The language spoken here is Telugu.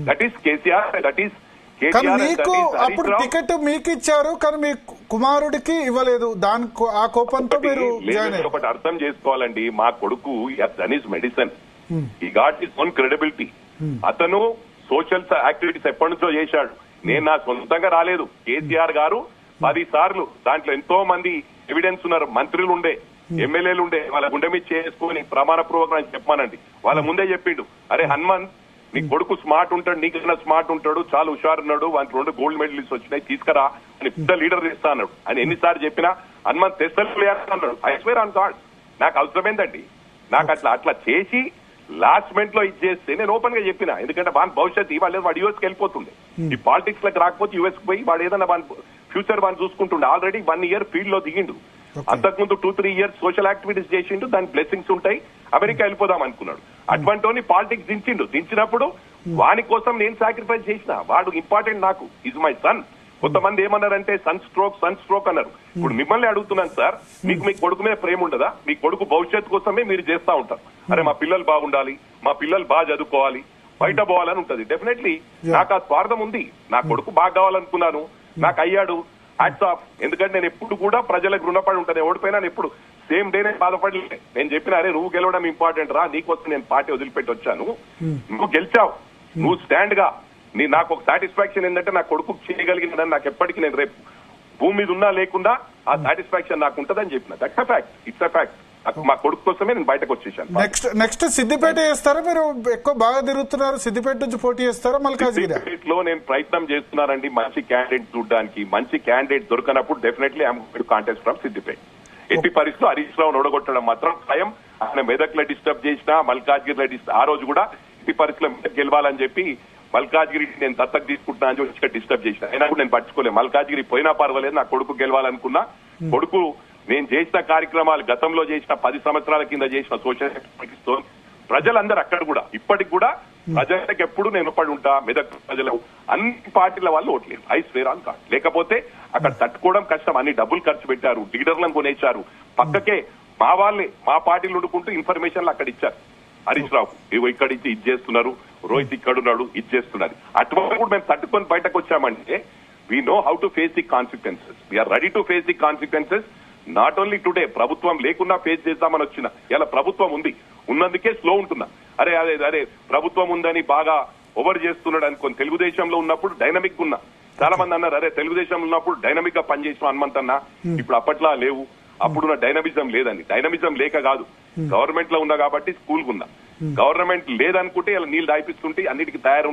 That is KCR, that is మీకు అప్పుడు టికెట్ మీకు ఇచ్చారు కానీ మీ కుమారుడికి ఇవ్వలేదు. దాని ఆ కోపంతో మీరు ఒకటి అర్థం చేసుకోవాలండి. మా కొడుకు దట్ ఈస్ మెడిసిన్. ఈ గాట్ ఈస్ ఓన్ క్రెడిబిలిటీ. అతను సోషల్ యాక్టివిటీస్ ఎప్పటి నుంచో చేశాడు. నేను నా సొంతంగా రాలేదు. కేసీఆర్ గారు 10 సార్లు దాంట్లో ఎంతో మంది ఎవిడెన్స్ ఉన్నారు. మంత్రులు ఉండే, ఎమ్మెల్యేలు ఉండే, వాళ్ళ గుండె మీద చేసుకుని ప్రమాణపూర్వకంగా చెప్పానండి. వాళ్ళ ముందే చెప్పిండు, అరే హనుమంత్ నీ కొడుకు స్మార్ట్ ఉంటాడు, నీకన్నా స్మార్ట్ ఉంటాడు, చాలా హుషారున్నాడు, వానికి 2 గోల్డ్ మెడలిస్ట్ వచ్చినాయి, తీసుకురా అని పెద్ద లీడర్ తెస్తా అన్నాడు. అని ఎన్నిసార్లు చెప్పినా హనుమంత్ తెస్తలే అన్నాడు. ఐ స్వేర్ ఆన్ గాడ్ నాకు అవసరమైందండి. నాకు అట్లా చేసి లాస్ట్ మినిట్ లో ఇచ్చేస్తే నేను ఓపెన్ గా చెప్పిన. ఎందుకంటే వాని భవిష్యత్తు ఇవాళ వాడు యూఎస్ కి వెళ్ళిపోతుండే. ఈ పాలిటిక్స్ లకు రాకపోతే యూఎస్ పోయి వాడు ఏదైనా వాని ఫ్యూచర్ వాడిని చూసుకుంటుండే. ఆల్రెడీ 1 ఇయర్ ఫీల్డ్ లో దిగిండు. అంతకుముందు 2-3 ఇయర్స్ సోషల్ యాక్టివిటీస్ చేసిండు. దాని బ్లెస్సింగ్స్ ఉంటాయి, అమెరికా వెళ్ళిపోదాం అనుకున్నాడు. అటువంటి పాలిటిక్స్ దించిండు. దించినప్పుడు వాని కోసం నేను సాక్రిఫైస్ చేసిన. వాడు ఇంపార్టెంట్ నాకు, ఈజ్ మై సన్. కొంతమంది ఏమన్నారంటే సన్ స్ట్రోక్ అన్నారు. ఇప్పుడు మిమ్మల్ని అడుగుతున్నాను సార్, మీకు మీ కొడుకు మీద ప్రేమ ఉండదా? మీ కొడుకు భవిష్యత్తు కోసమే మీరు చేస్తా ఉంటారు. అరే మా పిల్లలు బాగుండాలి, మా పిల్లలు బాగా చదువుకోవాలి, బయట పోవాలని ఉంటది. డెఫినెట్లీ నాకు ఆ స్వార్థం ఉంది. నా కొడుకు బాగా కావాలనుకున్నాను, నాకు అయ్యాడు, హ్యాట్స్ ఆఫ్. ఎందుకంటే నేను ఎప్పుడు కూడా ప్రజలకు రుణపడి ఉంటాను. ఓడిపోయినా ఎప్పుడు సేమ్ డేనే బాధపడలే. నేను చెప్పిన, అరే నువ్వు గెలవడం ఇంపార్టెంట్ రా, నీకోసం నేను పార్టీ వదిలిపెట్టి వచ్చాను, నువ్వు గెలిచావు, నువ్వు స్టాండ్ గా. నాకు ఒక సాటిస్ఫాక్షన్ ఏంటంటే నా కొడుకు చేయగలిగినదని నాకు ఎప్పటికీ, నేను రేపు భూమి మీద ఉన్నా లేకుండా ఆ సాటిస్ఫాక్షన్ నాకు ఉంటుందని చెప్పిన. That's a fact, it's a fact. మా కొడుకు కోసమే నేను బయటకు వచ్చేసాను. నెక్స్ట్ సిద్దిపేట చేస్తారా? మీరు ఎక్కువ బాగా తిరుగుతున్నారు, సిద్దిపేట నుంచి పోటీ చేస్తారా మల్కాజ్గిరి? సిద్దిపేటలో నేను ప్రయత్నం చేస్తున్నానండి మంచి క్యాండిడేట్ చూడడానికి. మంచి క్యాండిడేట్ దొరకనప్పుడు definitely I'm contest from Siddipet. ఎట్టి పరిస్థితుల్లో హరీష్ రావును ఓడగొట్టడం మాత్రం ఖాయం. ఆయన మెదక్లో డిస్టర్బ్ చేసినా, మల్కాజ్గిరిలో ఆ రోజు కూడా ఎట్టి పరిస్థితుల్లో మెదక్ గెలవాలని చెప్పి మల్కాజ్గిరి నేను దత్తకు తీసుకుంటున్నా అని చెప్పి డిస్టర్బ్ చేసిన. అయినా కూడా నేను పట్టించుకోలేదు. మల్కాజ్గిరి పోయినా పర్వాలేదు, నా కొడుకు గెలవాలనుకున్నా. కొడుకు నేను చేసిన కార్యక్రమాలు, గతంలో చేసిన 10 సంవత్సరాల కింద చేసిన సోషల్ యాక్టివిటీస్తో ప్రజలందరూ అక్కడ కూడా ఇప్పటికి కూడా ప్రజలకు ఎప్పుడు నేను పడి ఉంటా. మెదక్ ప్రజలు అన్ని పార్టీల వాళ్ళు ఓట్లేదు. I swear on God. లేకపోతే అక్కడ తట్టుకోవడం కష్టం. అన్ని డబ్బులు ఖర్చు పెట్టారు, లీడర్లను కొనేశారు. పక్కకే మా వాళ్ళే మా పార్టీలు వండుకుంటూ ఇన్ఫర్మేషన్లు అక్కడ ఇచ్చారు. హరీష్ రావు ఇవి ఇక్కడి నుంచి ఇది చేస్తున్నారు, రోహిత్ ఇక్కడున్నాడు, ఇది చేస్తున్నారు. అటువంటి కూడా మేము తట్టుకొని బయటకు వచ్చామంటే we know how to face the consequences. We are ready to face the consequences. Not only today, ప్రభుత్వం లేకున్నా ఫేస్ చేద్దామని వచ్చిన. ఇలా ప్రభుత్వం ఉంది, ఉన్నందుకే స్లో ఉంటున్నా. అరే ప్రభుత్వం ఉందని బాగా ఓవర్ చేస్తున్నాడు అనుకోని. తెలుగుదేశంలో ఉన్నప్పుడు డైనమిక్ ఉన్నా. చాలా మంది అన్నారు, అరే తెలుగుదేశంలో ఉన్నప్పుడు డైనమిక్ గా పనిచేసిన హనుమంత్ అన్న, ఇప్పుడు అప్పట్లా లేవు, అప్పుడున్న డైనమిజం లేదని. డైనమిజం లేక కాదు, గవర్నమెంట్ లో ఉన్నా కాబట్టి స్కూల్ ఉన్నా. గవర్నమెంట్ లేదనుకుంటే ఇలా నీళ్లు దాయిపిస్తుంటే అన్నిటికీ తయారు